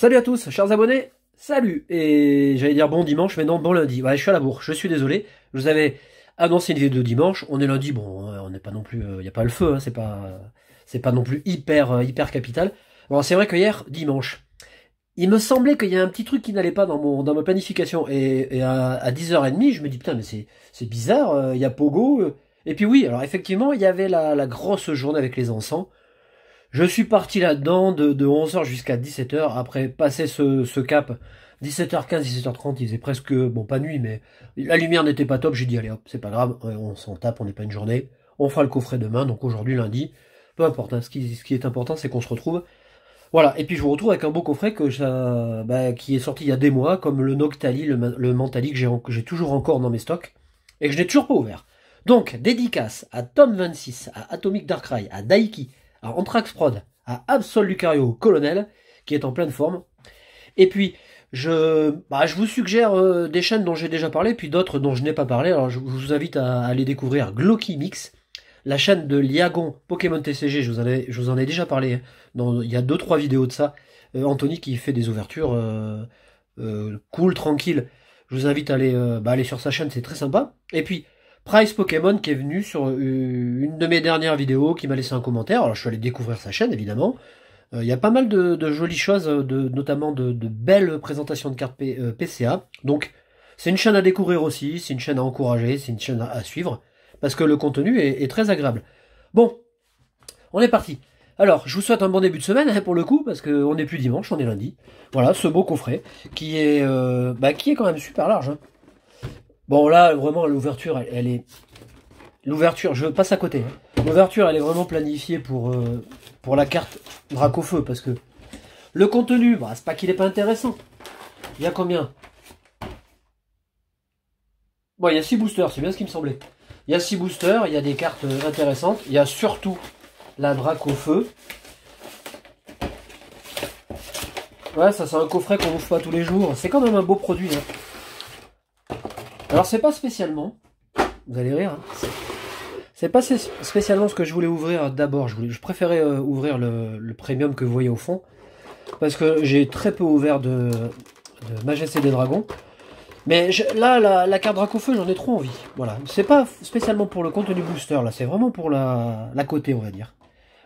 Salut à tous, chers abonnés, salut. Et j'allais dire bon dimanche, mais non, bon lundi. Ouais, je suis à la bourre, je suis désolé. Je vous avais annoncé une vidéo de dimanche, on est lundi, bon, on n'est pas non plus, il n'y a pas le feu, hein, c'est pas non plus hyper capital. Bon, c'est vrai que hier, dimanche, il me semblait qu'il y a un petit truc qui n'allait pas dans ma planification. Et à 10h30, je me dis, putain, mais c'est bizarre, il y a Pogo. Et puis oui, alors effectivement, il y avait la grosse journée avec les encens. Je suis parti là-dedans de 11h jusqu'à 17h, après passer ce cap, 17h15, 17h30, il faisait presque, bon pas nuit, mais la lumière n'était pas top, j'ai dit allez hop, c'est pas grave, on s'en tape, on n'est pas une journée, on fera le coffret demain, donc aujourd'hui lundi, peu importe, hein, ce qui est important c'est qu'on se retrouve. Voilà, et puis je vous retrouve avec un beau coffret qui est sorti il y a des mois, comme le Noctali, le Mentali que j'ai toujours encore dans mes stocks, et que je n'ai toujours pas ouvert. Donc, dédicace à Tom26, à Atomic Darkrai, à Daiki, à Anthrax Prod, à Absol Lucario Colonel, qui est en pleine forme. Et puis, je vous suggère des chaînes dont j'ai déjà parlé, puis d'autres dont je n'ai pas parlé. Alors, je vous invite à aller découvrir Glocky Mix, la chaîne de Liagon Pokémon TCG. Je vous en ai déjà parlé. Il y a 2-3 vidéos de ça. Anthony qui fait des ouvertures cool, tranquille. Je vous invite à aller sur sa chaîne, c'est très sympa. Et puis, Price Pokémon qui est venu sur une de mes dernières vidéos, qui m'a laissé un commentaire. Alors je suis allé découvrir sa chaîne évidemment. Il y a pas mal de jolies choses, notamment de belles présentations de cartes PCA. Donc c'est une chaîne à découvrir aussi, c'est une chaîne à encourager, c'est une chaîne à suivre, parce que le contenu est très agréable. Bon, on est parti. Alors, je vous souhaite un bon début de semaine, hein, pour le coup, parce qu'on n'est plus dimanche, on est lundi. Voilà, ce beau coffret, qui est quand même super large, hein. Bon là vraiment l'ouverture elle est l'ouverture, je passe à côté, hein. L'ouverture elle est vraiment planifiée pour la carte Dracofeu, parce que le contenu, c'est pas qu'il est pas intéressant. Il y a combien? Bon, il y a 6 boosters, c'est bien ce qui me semblait. Il y a 6 boosters, il y a des cartes intéressantes, il y a surtout la Dracofeu. Ouais, ça c'est un coffret qu'on ouvre pas tous les jours, c'est quand même un beau produit, hein. Alors c'est pas spécialement, vous allez rire, hein, c'est pas spécialement ce que je voulais ouvrir d'abord. Je préférais ouvrir le premium que vous voyez au fond, parce que j'ai très peu ouvert de Majesté des Dragons. Mais là, la carte Dracofeu, j'en ai trop envie. Voilà, c'est pas spécialement pour le contenu booster, là, c'est vraiment pour la côté, on va dire.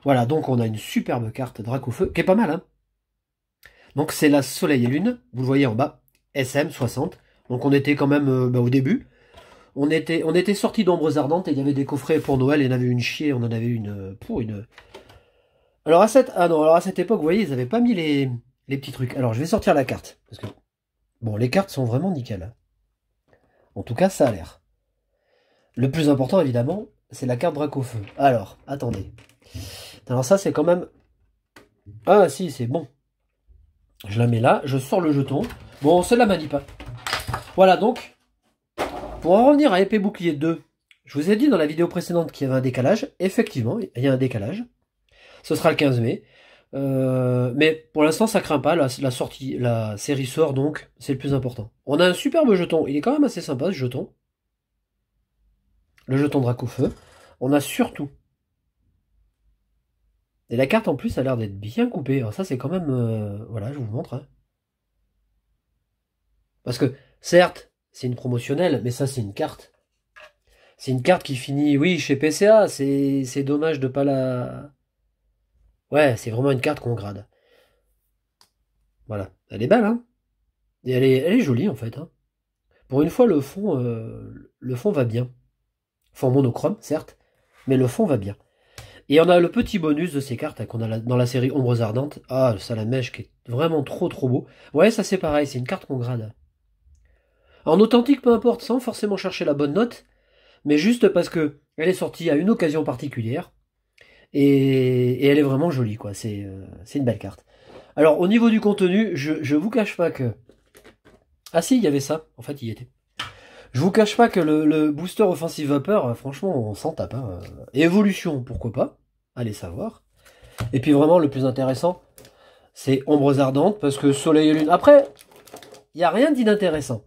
Voilà, donc on a une superbe carte Dracofeu, qui est pas mal, hein. Donc c'est la Soleil et Lune, vous le voyez en bas, SM60. Donc on était quand même au début. On était sorti d'Ombres Ardentes et il y avait des coffrets pour Noël. Il y en avait une chier, on en avait une pour une. Alors à cette époque, vous voyez, ils n'avaient pas mis les petits trucs. Alors je vais sortir la carte. Parce que bon, les cartes sont vraiment nickel. En tout cas, ça a l'air. Le plus important, évidemment, c'est la carte Dracofeu. Alors, attendez. Alors ça, c'est quand même. Ah si, c'est bon. Je la mets là, je sors le jeton. Bon, c'est de la manip, hein. Voilà donc, pour en revenir à Épée Bouclier 2, je vous ai dit dans la vidéo précédente qu'il y avait un décalage. Effectivement, il y a un décalage. Ce sera le 15 mai. Mais pour l'instant, ça craint pas. La série sort, donc c'est le plus important. On a un superbe jeton. Il est quand même assez sympa, ce jeton. Le jeton Dracofeu. On a surtout... Et la carte, en plus, a l'air d'être bien coupée. Alors ça, c'est quand même... voilà, je vous montre, hein. Parce que, certes, c'est une promotionnelle, mais ça, c'est une carte. C'est une carte qui finit, oui, chez PCA. C'est dommage de pas la... Ouais, c'est vraiment une carte qu'on grade. Voilà. Elle est belle, hein. Et elle est jolie, en fait, hein. Pour une fois, le fond va bien. Fond monochrome, certes, mais le fond va bien. Et on a le petit bonus de ces cartes qu'on a dans la série Ombres Ardentes. Ah, le Salamèche qui est vraiment trop beau. Ouais, ça c'est pareil, c'est une carte qu'on grade. En authentique, peu importe, sans forcément chercher la bonne note, mais juste parce que elle est sortie à une occasion particulière, et elle est vraiment jolie, quoi. C'est une belle carte. Alors, au niveau du contenu, je vous cache pas que... Ah si, il y avait ça, en fait, il y était. Je vous cache pas que le booster Offensive Vapeur, franchement, on s'en tape, hein. Évolution, pourquoi pas, allez savoir. Et puis vraiment, le plus intéressant, c'est Ombres Ardentes, parce que Soleil et Lune... Après, il n'y a rien d'inintéressant.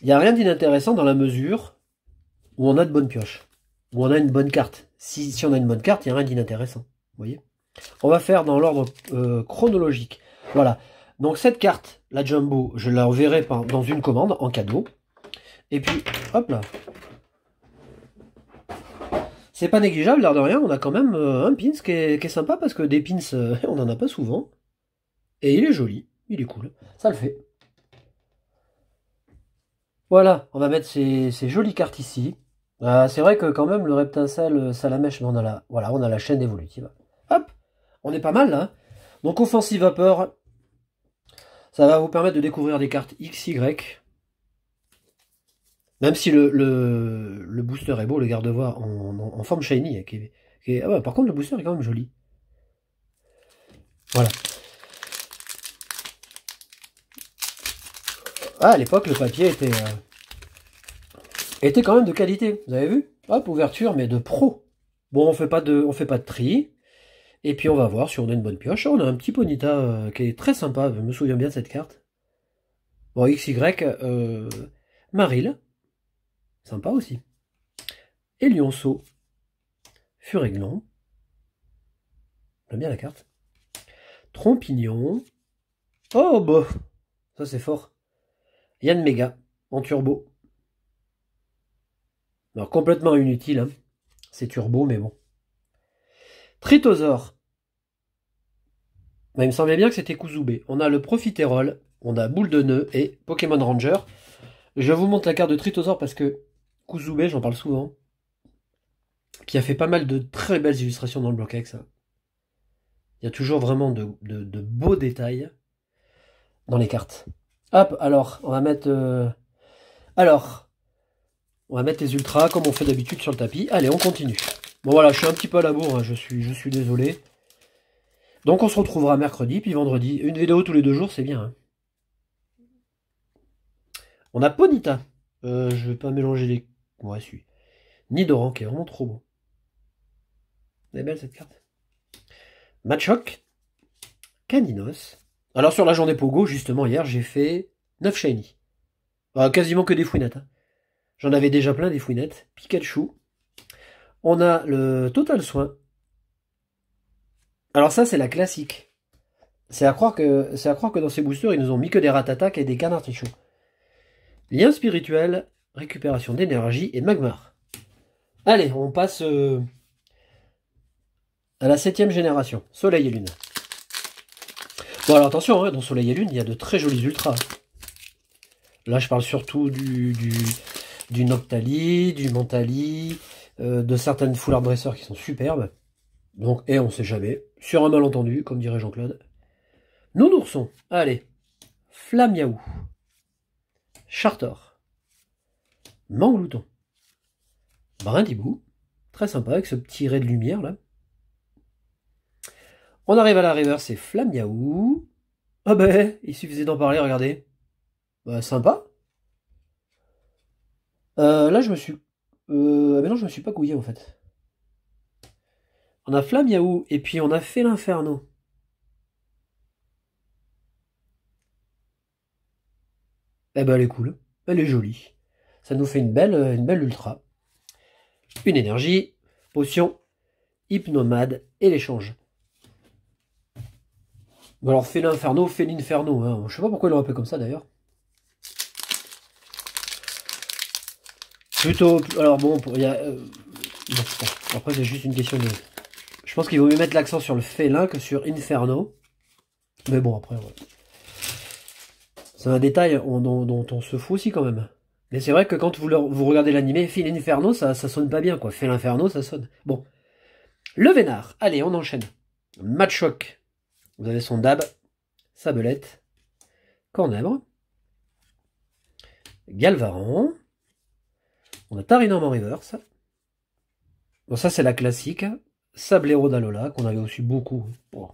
Il n'y a rien d'inintéressant dans la mesure où on a de bonnes pioches. Où on a une bonne carte. Si on a une bonne carte, il n'y a rien d'inintéressant. Vous voyez ? On va faire dans l'ordre chronologique. Voilà. Donc cette carte, la Jumbo, je la reverrai dans une commande en cadeau. Et puis, hop là. C'est pas négligeable, l'air de rien, on a quand même un pins qui est sympa parce que des pins, on en a pas souvent. Et il est joli, il est cool, ça le fait. Voilà, on va mettre ces jolies cartes ici. C'est vrai que quand même le Reptincelle, Salamèche, on a voilà, on a la chaîne évolutive. Hop, on est pas mal là. Donc offensive vapeur, ça va vous permettre de découvrir des cartes XY. Même si le booster est beau, le garde-voix en forme shiny. Ah ouais, par contre, le booster est quand même joli. Voilà. Ah, à l'époque, le papier était quand même de qualité. Vous avez vu? Hop, ouverture, mais de pro. Bon, on fait pas de tri. Et puis, on va voir si on a une bonne pioche. On a un petit Ponyta qui est très sympa. Je me souviens bien de cette carte. Bon, XY, Maril. Sympa aussi. Et Lionceau. Furéglan. J'aime bien la carte. Trompignon. Oh, bah. Ça, c'est fort. Yann Mega. En turbo. Alors, complètement inutile. Hein. C'est turbo, mais bon. Tritosaure. Il me semblait bien que c'était Kuzube. On a le Profiterole. On a Boule de Nœud et Pokémon Ranger. Je vous montre la carte de Tritosaure parce que Kuzube, j'en parle souvent. Qui a fait pas mal de très belles illustrations dans le Bloquex. Il y a toujours vraiment de beaux détails dans les cartes. Hop, alors, on va mettre... on va mettre les ultras comme on fait d'habitude sur le tapis. Allez, on continue. Bon voilà, je suis un petit peu à la bourre, hein, je suis désolé. Donc on se retrouvera mercredi, puis vendredi. Une vidéo tous les 2 jours, c'est bien. Hein. On a Ponyta. Je vais pas mélanger les... Ouais, celui. Nidoran, qui est vraiment trop beau. Elle est belle cette carte. Machoc. Caninos. Alors sur la journée Pogo, justement, hier, j'ai fait 9 shiny. Quasiment que des fouinettes. Hein. J'en avais déjà plein des fouinettes. Pikachu. On a le Total Soin. Alors ça, c'est la classique. C'est à croire que dans ces boosters, ils nous ont mis que des Ratatac et des Canartichons. Lien spirituel, récupération d'énergie et Magmar. Allez, on passe à la 7ème génération. Soleil et Lune. Bon alors attention, hein, dans Soleil et Lune, il y a de très jolis ultras. Là, je parle surtout du Noctali, du Mentali, de certaines foulards dresseurs qui sont superbes. Donc, et on sait jamais. Sur un malentendu, comme dirait Jean-Claude. Nounourson. Allez. Flamiaou. Chartor. Manglouton. Brindibou. Très sympa avec ce petit ray de lumière là. On arrive à la river, c'est Flamiaou. Ah ben, il suffisait d'en parler, regardez. Bah, sympa. Là, je me suis... mais non, je me suis pas couillé en fait. On a Flamiaou et puis on a fait l'Inferno. Eh ben, elle est cool. Elle est jolie. Ça nous fait une belle ultra. Une énergie, potion, hypnomade et l'échange. Bon alors, fait l'inferno, fait l'inferno. Hein. Je sais pas pourquoi ils l'ont appelé comme ça d'ailleurs. Plutôt... Alors bon, il y a... bon, après c'est juste une question de... Je pense qu'il vaut mieux mettre l'accent sur le félin que sur inferno. Mais bon, après, ouais. C'est un détail dont on se fout aussi quand même. Mais c'est vrai que quand vous regardez l'animé, Fil Inferno, ça sonne pas bien, quoi. Fait l'inferno, ça sonne. Bon. Le Vénard. Allez, on enchaîne. Machoc. Vous avez son dab. Sabelette. Cornèbre. Galvaran. On a Tarinam en reverse. Bon, ça, c'est la classique. Sablero d'Alola, qu'on avait aussi beaucoup. Bon.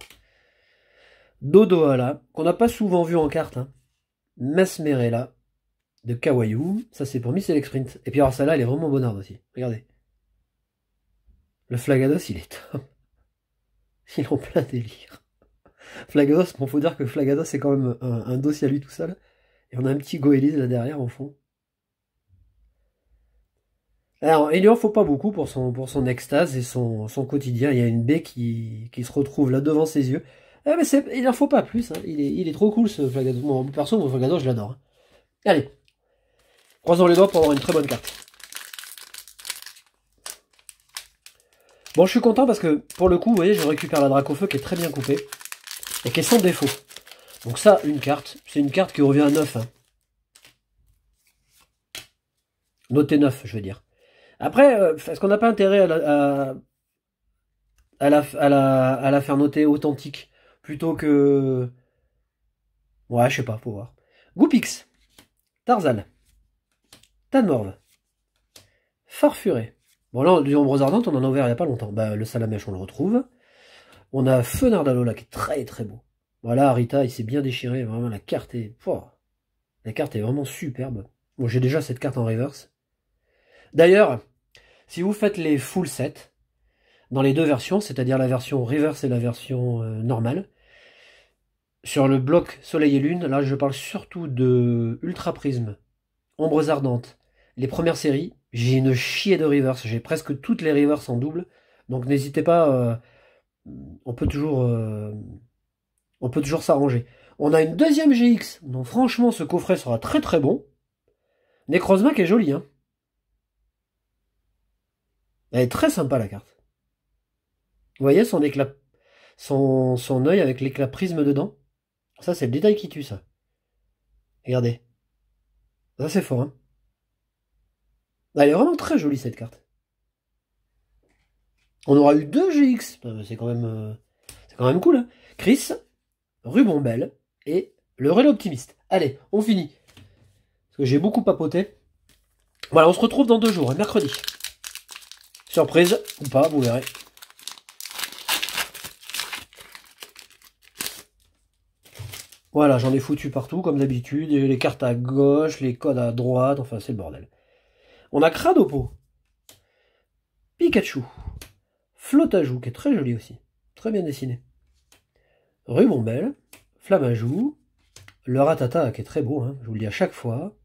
Dodoala, qu'on n'a pas souvent vu en carte. Hein. Mesmerella. De Kawaii, ça c'est pour Miss Select Sprint. Et puis alors celle-là, elle est vraiment bonarde aussi. Regardez. Le Flagados, il est top. Il est en plein délire. Flagados, bon, faut dire que Flagados, c'est quand même un dossier à lui tout seul. Et on a un petit Goélis là derrière, en fond. Alors, il lui en faut pas beaucoup pour son extase et son quotidien. Il y a une baie qui se retrouve là devant ses yeux. Ah, mais il en faut pas plus, hein. Il est trop cool ce Flagados. Bon, perso, mon Flagados, je l'adore, hein. Allez, croisons les doigts pour avoir une très bonne carte. Bon, je suis content parce que, pour le coup, vous voyez, je récupère la Dracofeu qui est très bien coupée et qui est sans défaut. Donc ça, une carte, c'est une carte qui revient à 9. Hein. Notez 9, je veux dire. Après, est-ce qu'on n'a pas intérêt à la faire noter authentique plutôt que... Ouais, je sais pas, faut voir. Goupix, Tarzal, Tanmorve, Farfuré. Bon là, du Ombre Ardente, on en a ouvert il n'y a pas longtemps. Bah, le Salamèche, on le retrouve. On a Feu Nardalola qui est très très beau. Voilà, Rita, il s'est bien déchiré. Vraiment, la carte est... Oh, la carte est vraiment superbe. Bon, j'ai déjà cette carte en reverse. D'ailleurs, si vous faites les full sets, dans les deux versions, c'est-à-dire la version reverse et la version normale, sur le bloc Soleil et Lune, là je parle surtout de Ultra Prisme, Ombres Ardentes, les premières séries, j'ai une chier de reverse, j'ai presque toutes les reverses en double, donc n'hésitez pas, on peut toujours s'arranger. On a une deuxième GX, donc franchement ce coffret sera très très bon. Necrozma qui est jolie, hein. Elle est très sympa la carte. Vous voyez son éclat, son œil avec l'éclat prisme dedans. Ça c'est le détail qui tue ça. Regardez. Ça c'est fort, hein. Elle est vraiment très jolie cette carte. On aura eu 2 GX. C'est quand même cool, hein. Chris, Rubombelle et le relais optimiste. Allez, on finit. Parce que j'ai beaucoup papoté. Voilà, on se retrouve dans 2 jours, mercredi. Surprise ou pas, vous verrez. Voilà, j'en ai foutu partout, comme d'habitude. Les cartes à gauche, les codes à droite, enfin c'est le bordel. On a Cradopo, Pikachu, Flotajou, qui est très joli aussi. Très bien dessiné. Rubombelle, Flamajou, le Ratata, qui est très beau, hein, je vous le dis à chaque fois.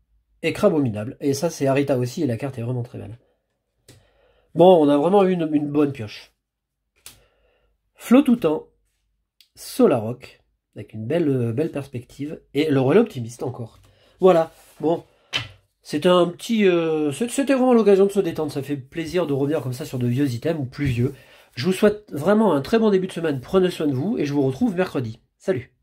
Et Crabominable. Et ça, c'est Arita aussi, et la carte est vraiment très belle. Bon, on a vraiment eu une bonne pioche. Flotoutan, Solaroc, avec une belle perspective, et le relais optimiste encore. Voilà, bon, c'était un petit... c'était vraiment l'occasion de se détendre, ça fait plaisir de revenir comme ça sur de vieux items, ou plus vieux. Je vous souhaite vraiment un très bon début de semaine, prenez soin de vous, et je vous retrouve mercredi. Salut!